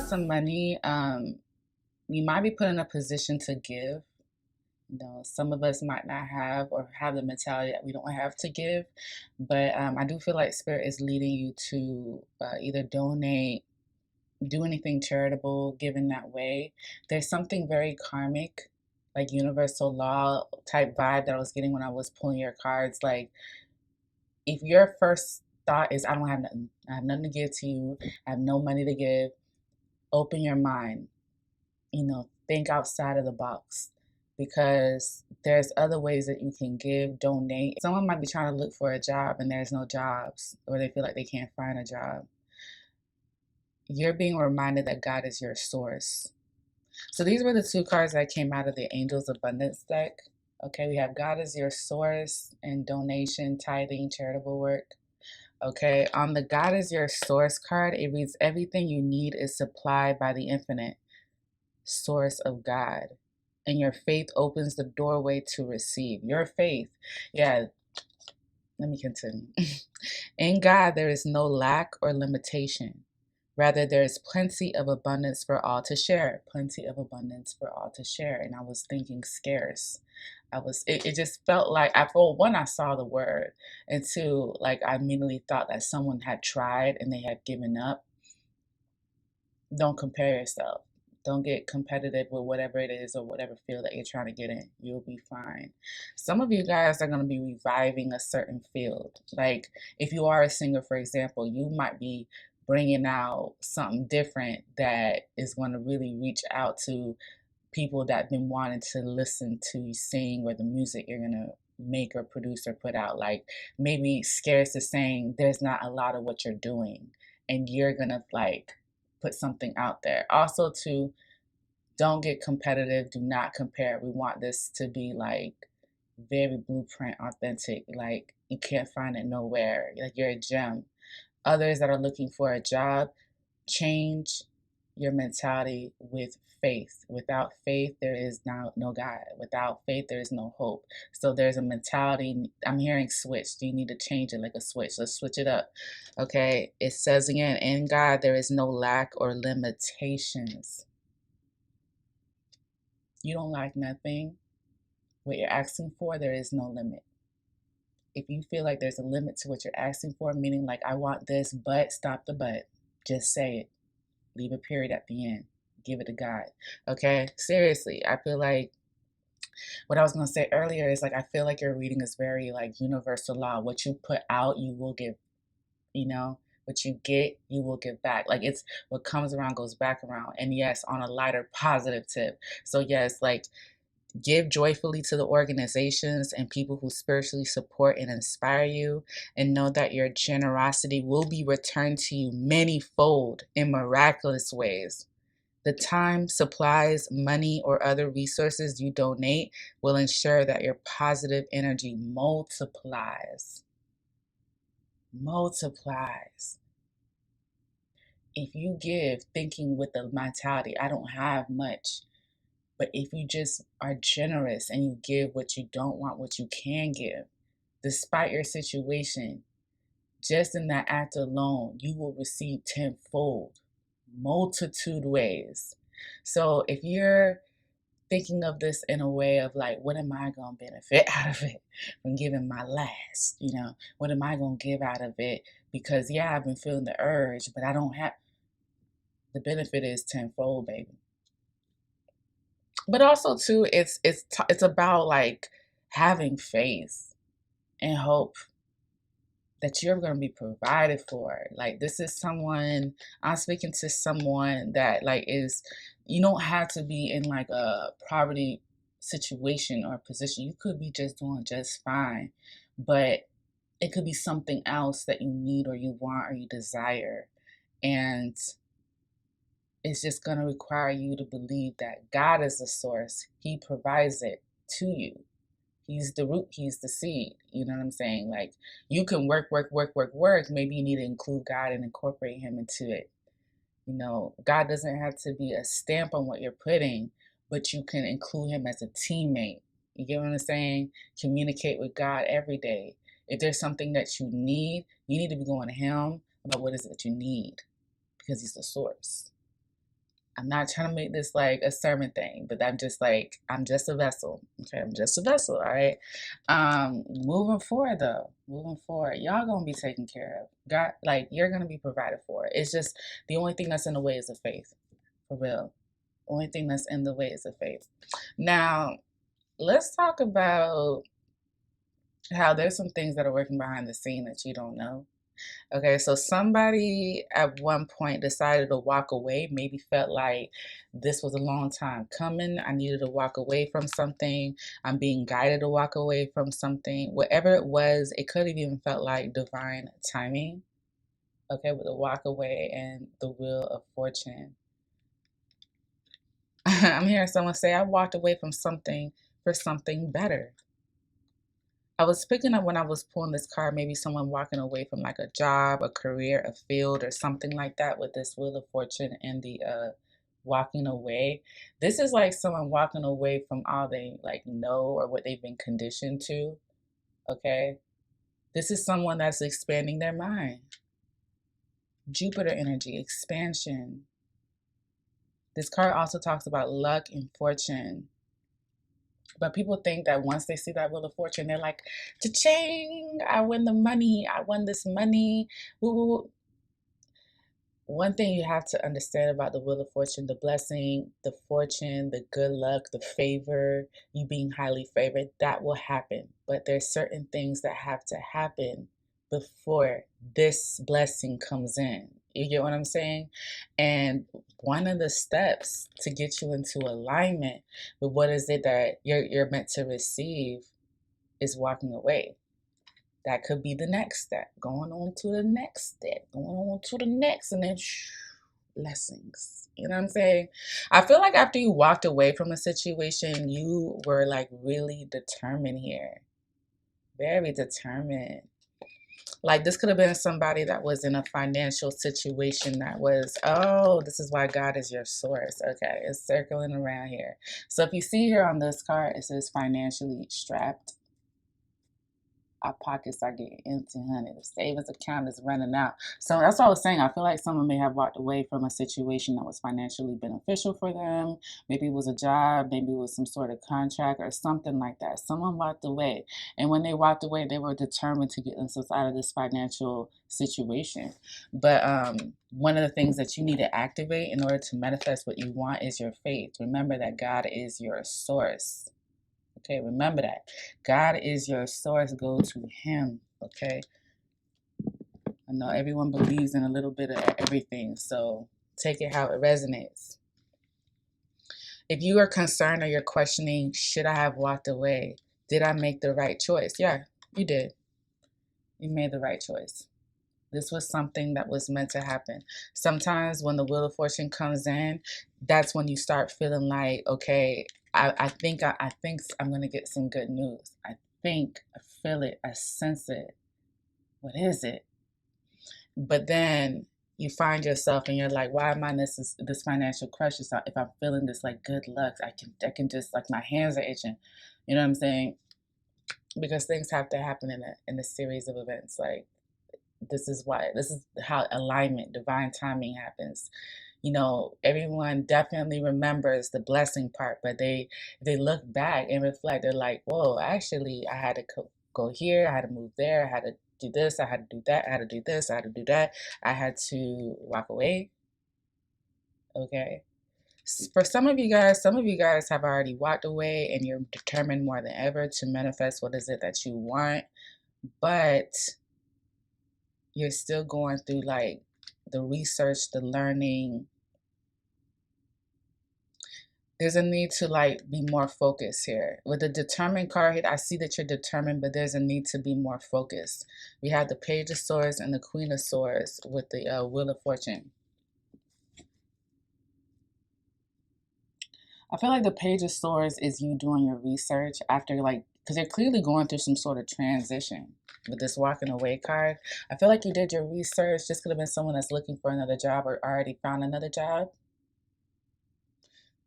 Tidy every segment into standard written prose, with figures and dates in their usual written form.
some money. You might be put in a position to give. Some of us might not have or have the mentality that we don't have to give, but I do feel like Spirit is leading you to either donate, do anything charitable, give in that way. There's something very karmic, like universal law type vibe that I was getting when I was pulling your cards. Like, if your first thought is, I don't have nothing, I have nothing to give to you, I have no money to give, open your mind, think outside of the box, because there's other ways that you can give, donate. Someone might be trying to look for a job and there's no jobs, or they feel like they can't find a job. You're being reminded that God is your source. So these were the two cards that came out of the Angels Abundance deck. Okay, we have God is your source and donation, tithing, charitable work. Okay, on the God is your source card, it reads everything you need is supplied by the infinite source of God. And your faith opens the doorway to receive. Your faith. Yeah, let me continue. In God, there is no lack or limitation. Rather, there is plenty of abundance for all to share. Plenty of abundance for all to share. And I was thinking scarce. It just felt like, for one, I saw the word. And two, like I immediately thought that someone had tried and they had given up. Don't compare yourself. Don't get competitive with whatever it is or whatever field that you're trying to get in. You'll be fine. Some of you guys are going to be reviving a certain field. Like if you are a singer, for example, you might be bringing out something different that is going to really reach out to people that have been wanting to listen to you sing, or the music you're going to make or produce or put out. Like maybe scarce is saying there's not a lot of what you're doing, and you're going to like put something out there. Also, to don't get competitive. Do not compare. We want this to be like very blueprint, authentic. Like you can't find it nowhere. Like you're a gem. Others that are looking for a job, change your mentality with faith. Without faith, there is no God. Without faith, there is no hope. So there's a mentality. I'm hearing switch. Do you need to change it like a switch? Let's switch it up. Okay. It says again, in God, there is no lack or limitations. You don't lack nothing. What you're asking for, there is no limit. If you feel like there's a limit to what you're asking for, meaning like, I want this, but stop the but. Just say it. Leave a period at the end. Give it to God. Okay? Seriously, I feel like what I was going to say earlier is like, I feel like your reading is very like universal law. What you put out, you will give, what you get, you will give back. Like it's what comes around goes back around. And yes, on a lighter positive tip. So yes, like give joyfully to the organizations and people who spiritually support and inspire you, and know that your generosity will be returned to you manyfold in miraculous ways. The time, supplies, money, or other resources you donate will ensure that your positive energy multiplies. Multiplies. If you give thinking with the mentality, I don't have much, but if you just are generous and you give what you don't want, what you can give, despite your situation, just in that act alone, you will receive tenfold, multitude ways. So if you're thinking of this in a way of like, what am I going to benefit out of it from giving my last? What am I going to give out of it? Because yeah, I've been feeling the urge, but I don't have. The benefit is tenfold, baby. But also too, it's about like having faith and hope that you're going to be provided for. Like this is someone, I'm speaking to someone that like is, you don't have to be in like a poverty situation or position. You could be just doing just fine, but it could be something else that you need or you want or you desire. And it's just going to require you to believe that God is the source. He provides it to you. He's the root, he's the seed. You know what I'm saying? Like you can work. Maybe you need to include God and incorporate him into it. God doesn't have to be a stamp on what you're putting, but you can include him as a teammate. You get what I'm saying? Communicate with God every day. If there's something that you need to be going to him about what is it that you need, because he's the source. I'm not trying to make this like a sermon thing, but I'm just like, I'm just a vessel. Okay, I'm just a vessel, all right? Moving forward though, moving forward, y'all gonna be taken care of. God, like you're gonna be provided for. It's just the only thing that's in the way is the faith. For real. Only thing that's in the way is the faith. Now, let's talk about how there's some things that are working behind the scene that you don't know. Okay, so somebody at one point decided to walk away, maybe felt like this was a long time coming. I needed to walk away from something. I'm being guided to walk away from something. Whatever it was, it could have even felt like divine timing. Okay, with the walk away and the wheel of fortune. I'm hearing someone say, I walked away from something for something better. I was picking up when I was pulling this card, maybe someone walking away from like a job, a career, a field, or something like that with this Wheel of Fortune and the walking away. This is like someone walking away from all they like know or what they've been conditioned to. Okay. This is someone that's expanding their mind. Jupiter energy, expansion. This card also talks about luck and fortune. But people think that once they see that Wheel of Fortune, they're like, cha-ching, I win the money. I won this money. Woo, woo, woo. One thing you have to understand about the Wheel of Fortune, the blessing, the fortune, the good luck, the favor, you being highly favored, that will happen. But there's certain things that have to happen before this blessing comes in. You get what I'm saying? And one of the steps to get you into alignment with what is it that you're meant to receive is walking away. That could be the next step, going on to the next step, going on to the next, and then blessings. You know what I'm saying? I feel like after you walked away from a situation, you were like really determined here. Very determined. Like this could have been somebody that was in a financial situation that was, oh, this is why God is your source. Okay, it's circling around here. So if you see here on this card, it says financially strapped. Our pockets are getting empty, honey. The savings account is running out. So that's what I was saying. I feel like someone may have walked away from a situation that was financially beneficial for them. Maybe it was a job, maybe it was some sort of contract or something like that. Someone walked away. And when they walked away, they were determined to get themselves out of this financial situation. But one of the things that you need to activate in order to manifest what you want is your faith. Remember that God is your source. Okay, remember that. God is your source. Go to Him. Okay. I know everyone believes in a little bit of everything, so take it how it resonates. If you are concerned or you're questioning, should I have walked away? Did I make the right choice? Yeah, you did. You made the right choice. This was something that was meant to happen. Sometimes when the Wheel of Fortune comes in, that's when you start feeling like, okay, I think I'm gonna get some good news. I feel it, I sense it. What is it? But then you find yourself and you're like, why am I in this financial crisis? If I'm feeling this like good luck, I can just like my hands are itching. You know what I'm saying? Because things have to happen in a series of events. Like this is how alignment, divine timing happens. You know, everyone definitely remembers the blessing part, but they look back and reflect. They're like, whoa, actually I had to go here, I had to move there, I had to do this, I had to do that, I had to do this, I had to do that, I had to walk away. Okay. For some of you guys have already walked away and you're determined more than ever to manifest what is it that you want, but you're still going through like the research, the learning. There's a need to like be more focused here. With the determined card hit, I see that you're determined, but there's a need to be more focused. We have the Page of Swords and the Queen of Swords with the Wheel of Fortune. I feel like the Page of Swords is you doing your research after like, because you're clearly going through some sort of transition with this walking away card. I feel like you did your research. This could have been someone that's looking for another job or already found another job.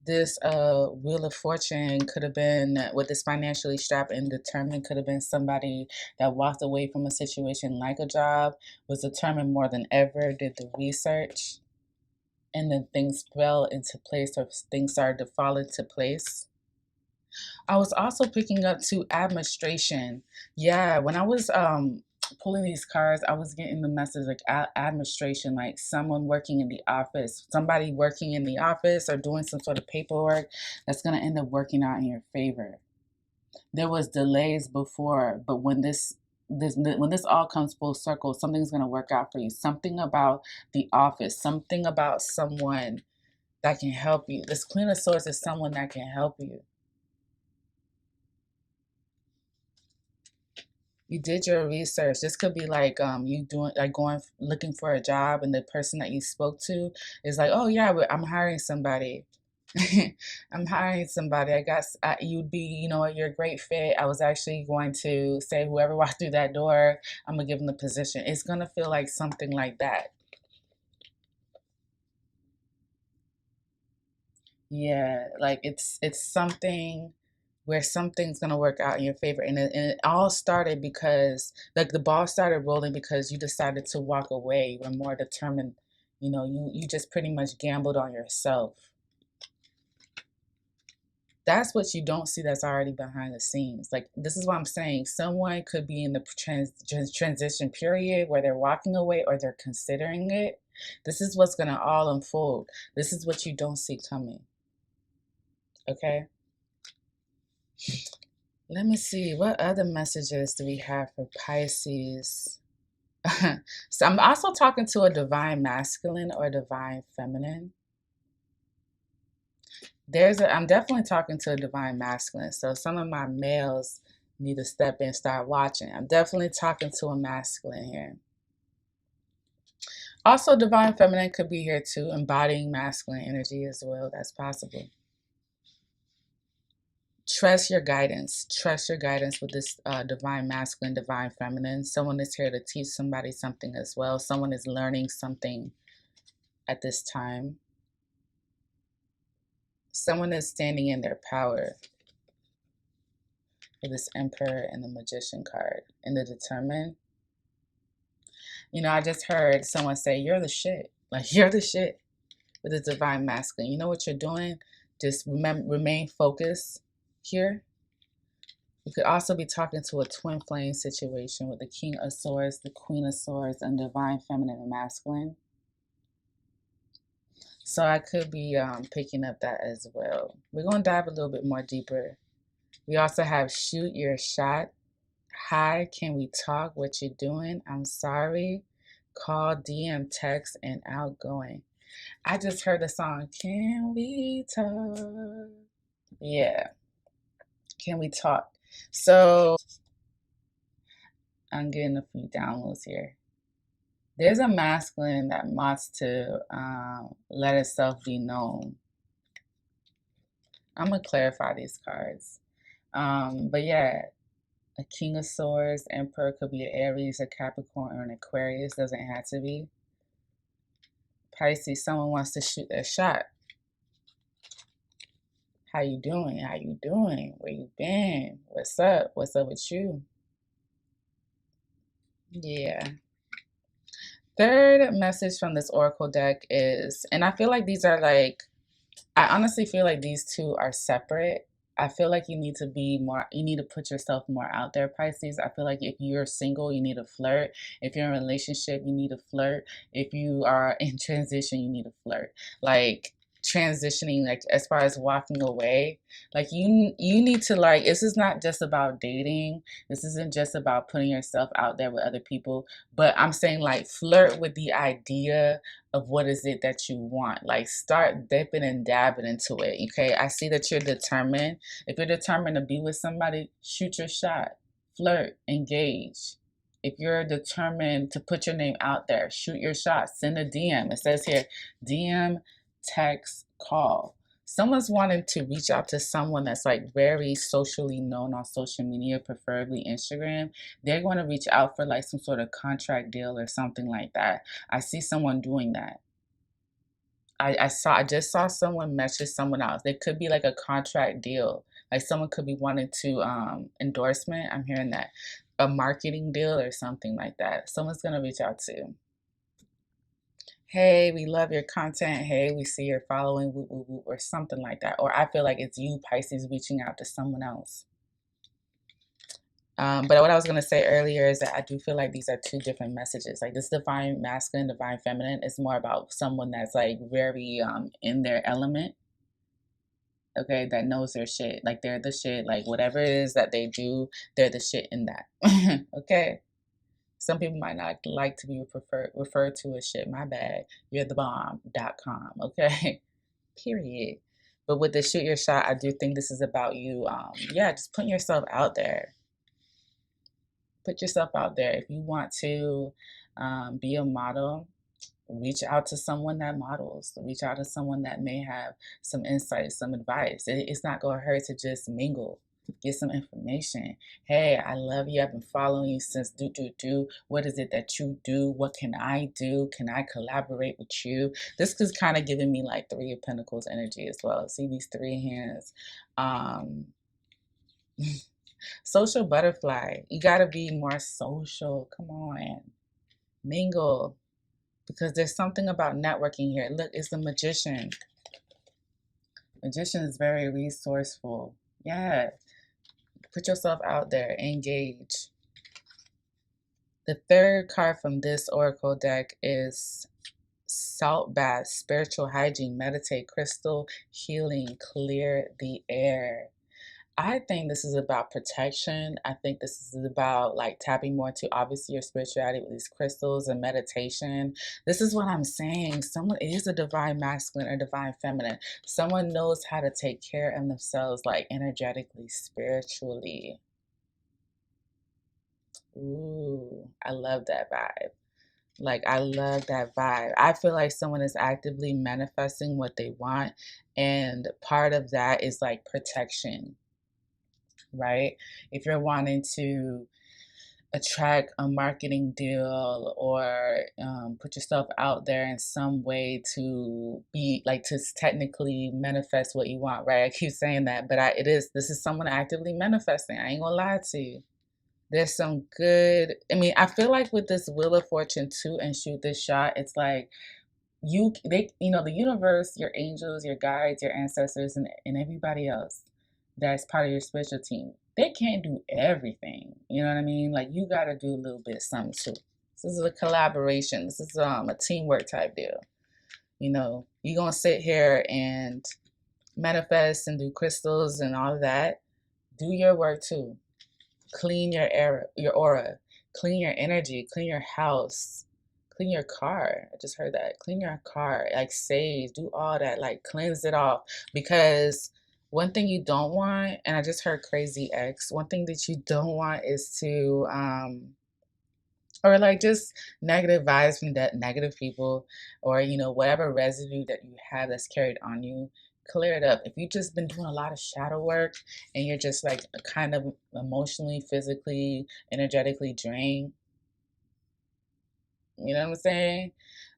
This Wheel of Fortune could have been with this financially strapped and determined, could have been somebody that walked away from a situation like a job, was determined more than ever, did the research. and then things fell into place, or things started to fall into place. I was also picking up to administration. Yeah, when I was pulling these cards, I was getting the message like administration, like someone working in the office, somebody working in the office or doing some sort of paperwork that's going to end up working out in your favor. There was delays before, but when this all comes full circle, something's going to work out for you. Something about the office, something about someone that can help you. This Queen of Swords is someone that can help you. You did your research. This could be like you doing like going looking for a job, and the person that you spoke to is like, oh yeah, I'm hiring somebody. I'm hiring somebody. You'd be, you're a great fit. I was actually going to say whoever walked through that door, I'm gonna give them the position. It's gonna feel like something like that. Yeah, like it's something where something's gonna work out in your favor, and it all started because like the ball started rolling because you decided to walk away. You were more determined. You just pretty much gambled on yourself. That's what you don't see that's already behind the scenes. Like, this is what I'm saying. Someone could be in the transition period where they're walking away or they're considering it. This is what's going to all unfold. This is what you don't see coming. Okay? Let me see. What other messages do we have for Pisces? So I'm also talking to a divine masculine or divine feminine. I'm definitely talking to a divine masculine. So some of my males need to step in, start watching. I'm definitely talking to a masculine here. Also, divine feminine could be here too, embodying masculine energy as well. That's possible. Trust your guidance. Trust your guidance with this divine masculine, divine feminine. Someone is here to teach somebody something as well. Someone is learning something at this time. Someone is standing in their power. For this Emperor and the Magician card. And the Determined. I just heard someone say, you're the shit. Like, you're the shit with the divine masculine. You know what you're doing? Just remain focused here. You could also be talking to a twin flame situation with the King of Swords, the Queen of Swords, and divine feminine and masculine. So I could be picking up that as well. We're going to dive a little bit more deeper. We also have shoot your shot. Hi, can we talk? What you doing? I'm sorry. Call, DM, text, and outgoing. I just heard the song, Can We Talk? Yeah. Can we talk? So I'm getting a few downloads here. There's a masculine that wants to let itself be known. I'm going to clarify these cards. But yeah, a King of Swords, Emperor could be an Aries, a Capricorn, or an Aquarius. Doesn't have to be. Pisces, someone wants to shoot their shot. How you doing? How you doing? Where you been? What's up? What's up with you? Yeah. Third message from this Oracle deck is, and I feel like these are like, I honestly feel like these two are separate. I feel like you need to put yourself more out there, Pisces. I feel like if you're single, you need to flirt. If you're in a relationship, you need to flirt. If you are in transition, you need to flirt. Like transitioning, like as far as walking away, like you need to, like, this is not just about dating. This isn't just about putting yourself out there with other people, but I'm saying like flirt with the idea of what is it that you want. Like start dipping and dabbing into it. Okay, I see that you're determined. If you're determined to be with somebody, shoot your shot, flirt, engage. If you're determined to put your name out there, shoot your shot, send a DM. It says here, DM, text, call. Someone's wanting to reach out to someone that's like very socially known on social media, preferably Instagram. They're going to reach out for like some sort of contract deal or something like that. I see someone doing that. I just saw someone message someone else. There could be like a contract deal. Like someone could be wanting to endorsement. I'm hearing that. A marketing deal or something like that. Someone's gonna reach out to. hey, we love your content. Hey, we see you're following, woo, woo, woo, or something like that. Or I feel like it's you, Pisces, reaching out to someone else. But what I was going to say earlier is that I do feel like these are two different messages. Like this divine masculine, divine feminine is more about someone that's like very in their element. Okay, that knows their shit. Like they're the shit. Like whatever it is that they do, they're the shit in that. Okay. Some people might not like to be referred to as shit. My bad. You're the bomb.com. Okay. Period. But with the shoot your shot, I do think this is about you. Yeah, just putting yourself out there. Put yourself out there. If you want to be a model, reach out to someone that models. Reach out to someone that may have some insight, some advice. It's not going to hurt to just mingle. Get some information. Hey, I love you. I've been following you since do. What is it that you do? What can I do? Can I collaborate with you? This is kind of giving me like Three of Pentacles energy as well. See these three hands. Social butterfly. You got to be more social. Come on. Mingle. Because there's something about networking here. Look, it's the magician. Magician is very resourceful. Yeah. Put yourself out there. Engage. The third card from this oracle deck is salt bath, spiritual hygiene, meditate, crystal healing, clear the air. I think this is about protection. I think this is about like tapping more into obviously your spirituality with these crystals and meditation. This is what I'm saying. Someone is a divine masculine or divine feminine. Someone knows how to take care of themselves like energetically, spiritually. Ooh, I love that vibe. Like, I love that vibe. I feel like someone is actively manifesting what they want. And part of that is like protection, right? If you're wanting to attract a marketing deal or put yourself out there in some way to be like to technically manifest what you want, right? I keep saying that, but this is someone actively manifesting. I ain't gonna lie to you. There's some good, I mean, I feel like with this Wheel of Fortune too and shoot this shot, it's like the universe, your angels, your guides, your ancestors, and everybody else that's part of your spiritual team, they can't do everything. You know what I mean? Like you got to do a little bit of something too. This is a collaboration. This is a teamwork type deal. You're going to sit here and manifest and do crystals and all of that. Do your work too. Clean your aura, clean your energy, clean your house, clean your car. I just heard that. Clean your car, like sage, do all that, like cleanse it off. Because one thing you don't want, and I just heard crazy X, one thing that you don't want is to or like just negative vibes from that negative people, or whatever residue that you have that's carried on you, clear it up. If you've just been doing a lot of shadow work and you're just like kind of emotionally, physically, energetically drained, you know what I'm saying?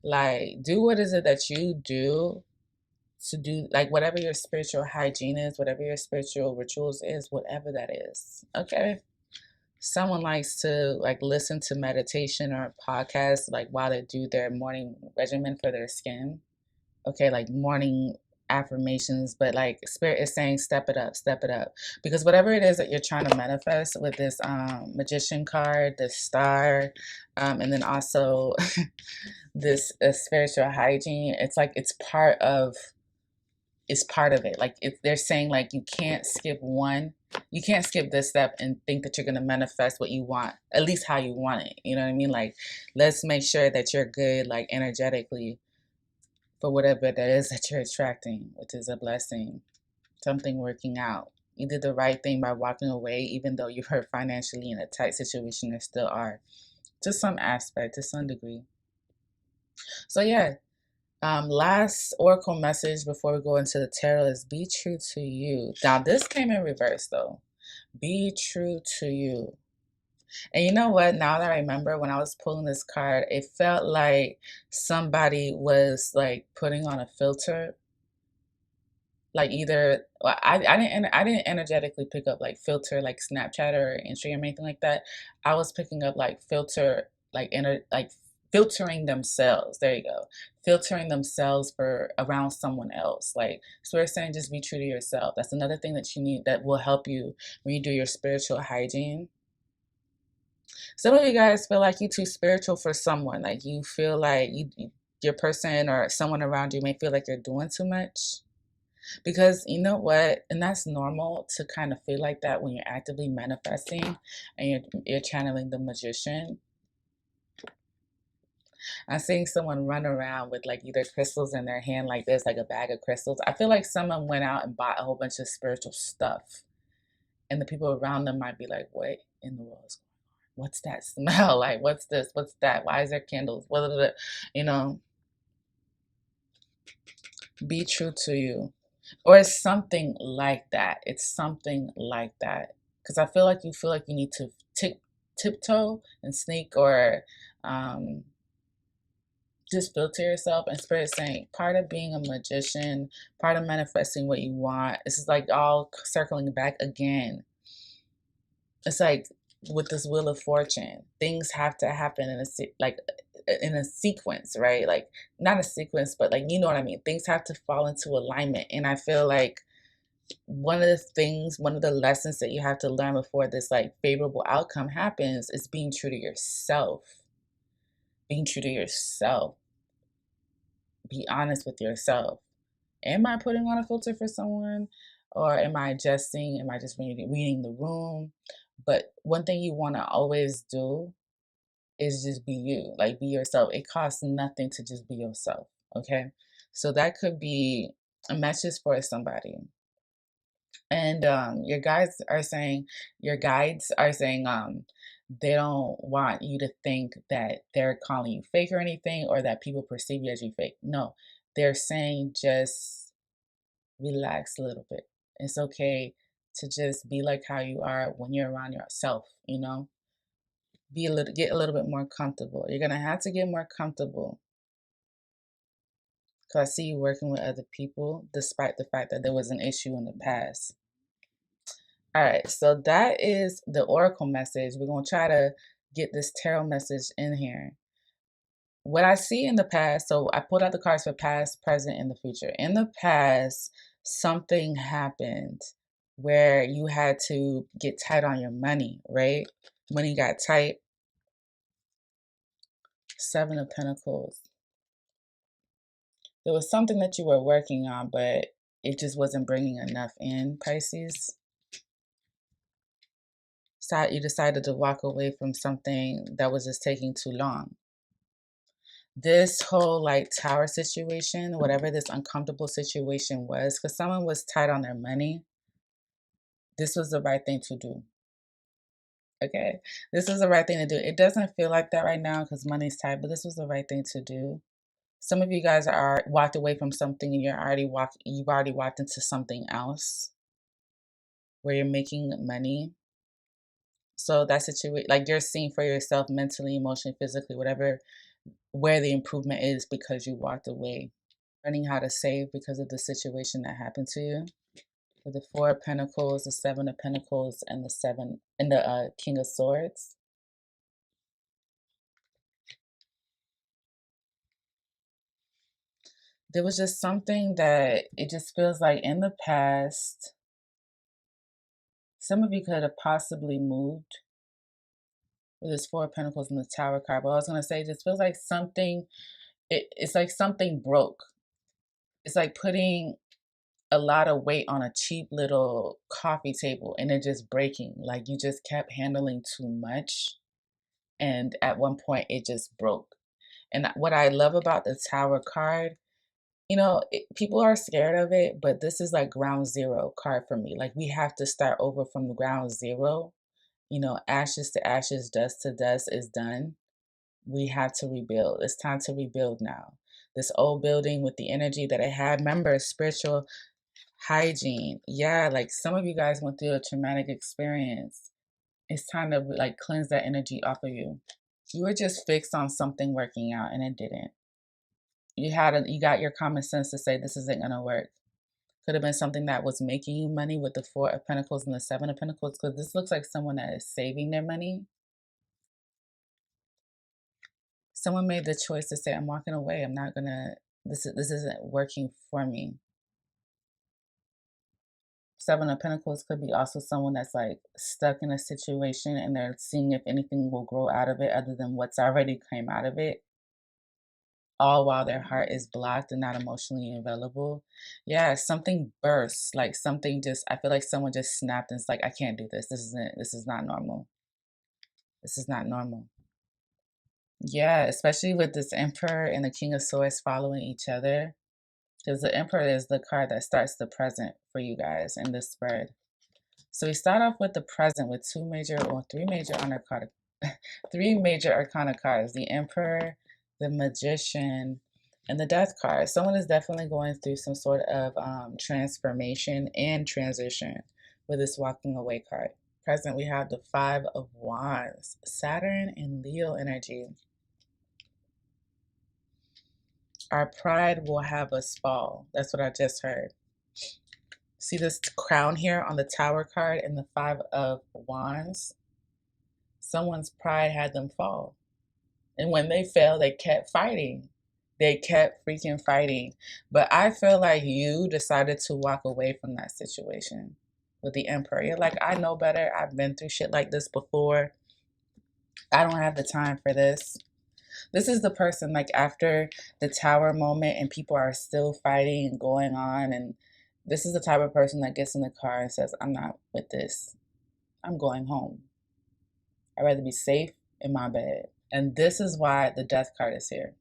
Like, do what is it that you do to do, like whatever your spiritual hygiene is, whatever your spiritual rituals is, whatever that is. Okay. Someone likes to like listen to meditation or podcasts like while they do their morning regimen for their skin. Okay, like morning affirmations, but like spirit is saying step it up. Because whatever it is that you're trying to manifest with this magician card, this star, and then also this spiritual hygiene, it's like it's part of it. Like if they're saying like you can't skip this step and think that you're going to manifest what you want, at least how you want it. You know what I mean? Like, let's make sure that you're good, like energetically, for whatever that is that you're attracting, which is a blessing, something working out. You did the right thing by walking away, even though you hurt financially in a tight situation. There still are, to some aspect, to some degree. So yeah, last oracle message before we go into the tarot is be true to you. Now this came in reverse though. Be true to you. And you know what? Now that I remember when I was pulling this card, it felt like somebody was like putting on a filter. Like either well, I didn't energetically pick up like filter like Snapchat or Instagram or anything like that. I was picking up like filter like filtering themselves. There you go. Filtering themselves for around someone else. Like, so we're saying just be true to yourself. That's another thing that you need that will help you when you do your spiritual hygiene. Some of you guys feel like you're too spiritual for someone. Like you feel like your person or someone around you may feel like you're doing too much. Because you know what, and that's normal to kind of feel like that when you're actively manifesting and you're channeling the magician. I'm seeing someone run around with like either crystals in their hand like this, like a bag of crystals. I feel like someone went out and bought a whole bunch of spiritual stuff. And the people around them might be like, what in the world is going on? What's that smell? Like, what's this? What's that? Why is there candles? What, you know, be true to you. Or it's something like that. It's something like that. Because I feel like you need to tiptoe and sneak or just filter yourself. And Spirit saying part of being a magician, part of manifesting what you want, this is like all circling back again. It's like with this Wheel of Fortune, things have to happen in a sequence, right? Like not a sequence, but like, you know what I mean? Things have to fall into alignment. And I feel like one of the lessons that you have to learn before this like favorable outcome happens is being true to yourself. Being true to yourself. Be honest with yourself. Am I putting on a filter for someone? Or am I adjusting? Am I just reading the room? But one thing you want to always do is just be you, like be yourself. It costs nothing to just be yourself. Okay. So that could be a message for somebody. And your guides are saying they don't want you to think that they're calling you fake or anything, or that people perceive you as you fake. No, they're saying just relax a little bit. It's okay to just be like how you are when you're around yourself, you know? Get a little bit more comfortable. You're gonna have to get more comfortable. Cause I see you working with other people despite the fact that there was an issue in the past. All right, so that is the oracle message. We're going to try to get this tarot message in here. What I see in the past, so I pulled out the cards for past, present, and the future. In the past, something happened where you had to get tight on your money, right? Money got tight. Seven of Pentacles. There was something that you were working on, but it just wasn't bringing enough in, Pisces. So you decided to walk away from something that was just taking too long. This whole like tower situation, whatever this uncomfortable situation was, because someone was tight on their money, this was the right thing to do. Okay, this was the right thing to do. It doesn't feel like that right now because money's tight, but this was the right thing to do. Some of you guys are walked away from something and you've already walked into something else where you're making money. So that situation, like you're seeing for yourself mentally, emotionally, physically, whatever, where the improvement is because you walked away. Learning how to save because of the situation that happened to you. With the Four of Pentacles, the Seven of Pentacles, and the King of Swords. There was just something that it just feels like in the past, some of you could have possibly moved with this Four of Pentacles and the Tower card. But I was going to say, it just feels like it's like something broke. It's like putting a lot of weight on a cheap little coffee table and it just breaking. Like you just kept handling too much. And at one point it just broke. And what I love about the Tower card, people are scared of it, but this is like ground zero card for me. Like we have to start over from the ground zero. Ashes to ashes, dust to dust is done. We have to rebuild. It's time to rebuild now. This old building with the energy that it had. Remember, spiritual hygiene. Yeah, like some of you guys went through a traumatic experience. It's time to like cleanse that energy off of you. You were just fixed on something working out and it didn't. You got your common sense to say this isn't gonna work. Could have been something that was making you money with the Four of Pentacles and the Seven of Pentacles, because this looks like someone that is saving their money. Someone made the choice to say, I'm walking away. I'm not gonna, this isn't working for me. Seven of Pentacles could be also someone that's like stuck in a situation and they're seeing if anything will grow out of it other than what's already came out of it, all while their heart is blocked and not emotionally available. Yeah, something bursts, like something just, I feel like someone just snapped and it's like, I can't do this. This is not normal. This is not normal. Yeah, especially with this Emperor and the King of Swords following each other. Because the Emperor is the card that starts the present for you guys in this spread. So we start off with the present with three major arcana cards: the Emperor, the Magician, and the Death card. Someone is definitely going through some sort of transformation and transition with this walking away card. Present, we have the Five of Wands, Saturn and Leo energy. Our pride will have us fall. That's what I just heard. See this crown here on the Tower card and the Five of Wands? Someone's pride had them fall. And when they fell, they kept fighting. They kept freaking fighting. But I feel like you decided to walk away from that situation with the Emperor. You're like, I know better. I've been through shit like this before. I don't have the time for this. This is the person, like, after the Tower moment and people are still fighting and going on, and this is the type of person that gets in the car and says, I'm not with this. I'm going home. I'd rather be safe in my bed. And this is why the Death card is here.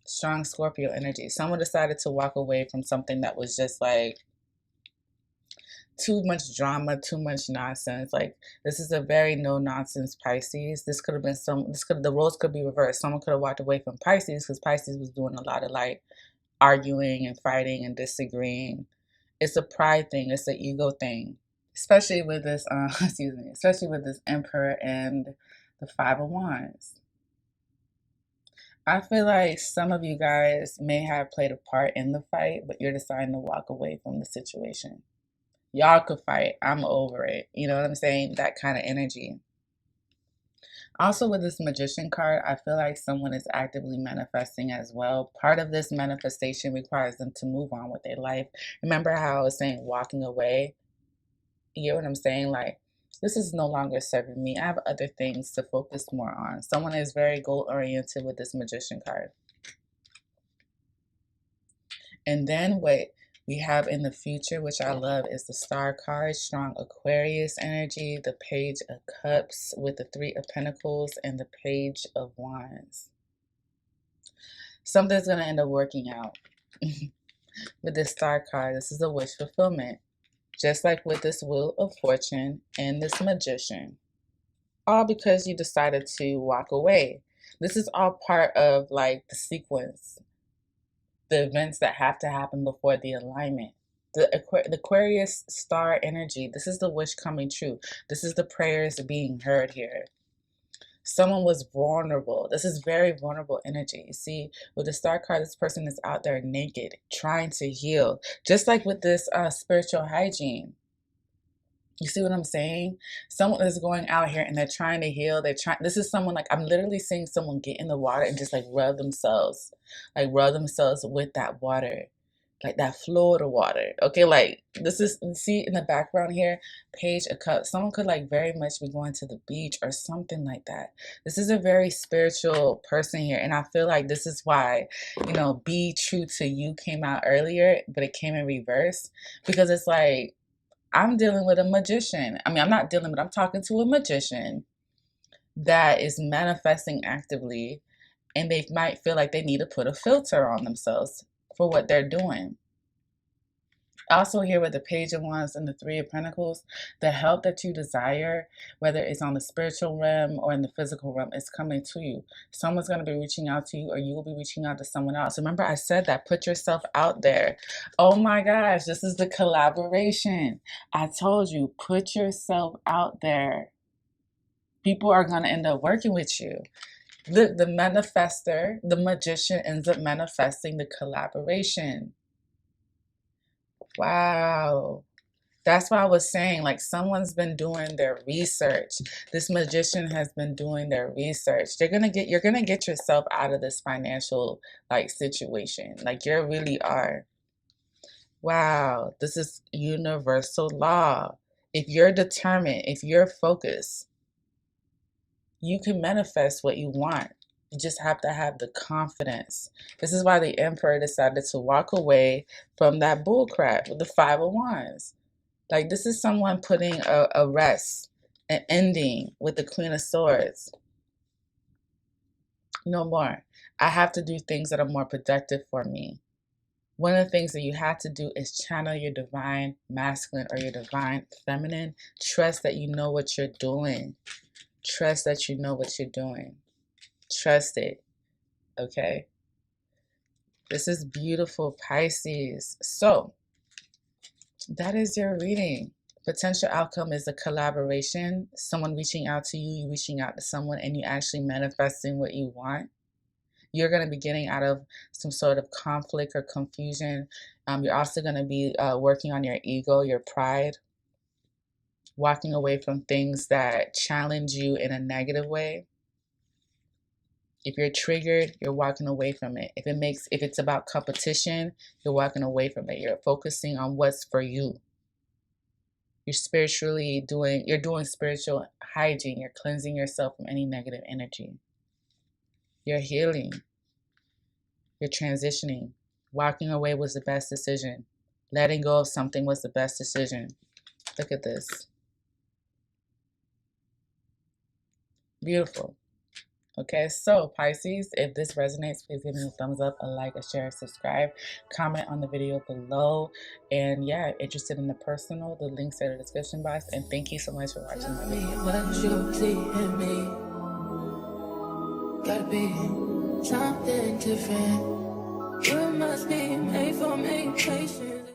Strong Scorpio energy. Someone decided to walk away from something that was just like too much drama, too much nonsense. Like, this is a very no nonsense Pisces. This could have been the roles could be reversed. Someone could have walked away from Pisces because Pisces was doing a lot of like arguing and fighting and disagreeing. It's a pride thing. It's an ego thing. Especially with this, especially with this Emperor and the Five of Wands. I feel like some of you guys may have played a part in the fight, but you're deciding to walk away from the situation. Y'all could fight. I'm over it. You know what I'm saying? That kind of energy. Also, with this Magician card, I feel like someone is actively manifesting as well. Part of this manifestation requires them to move on with their life. Remember how I was saying walking away? You get what I'm saying? Like, this is no longer serving me. I have other things to focus more on. Someone is very goal-oriented with this Magician card. And then what we have in the future, which I love, is the Star card, strong Aquarius energy, the Page of Cups with the Three of Pentacles and the Page of Wands. Something's going to end up working out. With this Star card, this is a wish fulfillment. Just like with this Wheel of Fortune and this Magician. All because you decided to walk away. This is all part of like the sequence. The events that have to happen before the alignment. The Aquarius star energy. This is the wish coming true. This is the prayers being heard here. Someone was vulnerable. This is very vulnerable energy. You see, with the Star card, this person is out there naked, trying to heal. Just like with this spiritual hygiene. You see what I'm saying? Someone is going out here and they're trying to heal. This is someone, like, I'm literally seeing someone get in the water and just like rub themselves with that water, like that Florida water. Okay, like this is, see in the background here, Page of Cups. Someone could like very much be going to the beach or something like that. This is a very spiritual person here. And I feel like this is why, Be True to You came out earlier, but it came in reverse because it's like, I'm dealing with a magician. I mean, I'm talking to a magician that is manifesting actively, and they might feel like they need to put a filter on themselves for what they're doing. Also here with the Page of Wands and the Three of Pentacles, the help that you desire, whether it's on the spiritual realm or in the physical realm, is coming to you. Someone's going to be reaching out to you, or you will be reaching out to someone else. Remember, I said that, put yourself out there. Oh my gosh, this is the collaboration. I told you, put yourself out there. People are going to end up working with you. The manifester, the magician, ends up manifesting the collaboration. Wow. That's why I was saying, like, someone's been doing their research. This magician has been doing their research. You're gonna get yourself out of this financial like situation. Like, you really are. Wow, this is universal law. If you're determined, if you're focused, you can manifest what you want. You just have to have the confidence. This is why the Emperor decided to walk away from that bullcrap with the Five of Wands. Like, this is someone putting a rest, an ending with the Queen of Swords. No more. I have to do things that are more productive for me. One of the things that you have to do is channel your divine masculine or your divine feminine. Trust that you know what you're doing. Trust that you know what you're doing. Trust it. Okay? This is beautiful, Pisces. So, that is your reading. Potential outcome is a collaboration, someone reaching out to you, you reaching out to someone, and you actually manifesting what you want. You're going to be getting out of some sort of conflict or confusion. You're also going to be working on your ego, your pride, walking away from things that challenge you in a negative way. If you're triggered, you're walking away from it. If it's about competition, you're walking away from it. You're focusing on what's for you. You're doing spiritual hygiene. You're cleansing yourself from any negative energy. You're healing. You're transitioning. Walking away was the best decision. Letting go of something was the best decision. Look at this. Beautiful. Okay, so Pisces, if this resonates, please give me a thumbs up, a like, a share, subscribe, comment on the video below. And yeah, interested in the personal, the links are in the description box. And thank you so much for watching my video. Gotta be something different. You must be made for me, patient.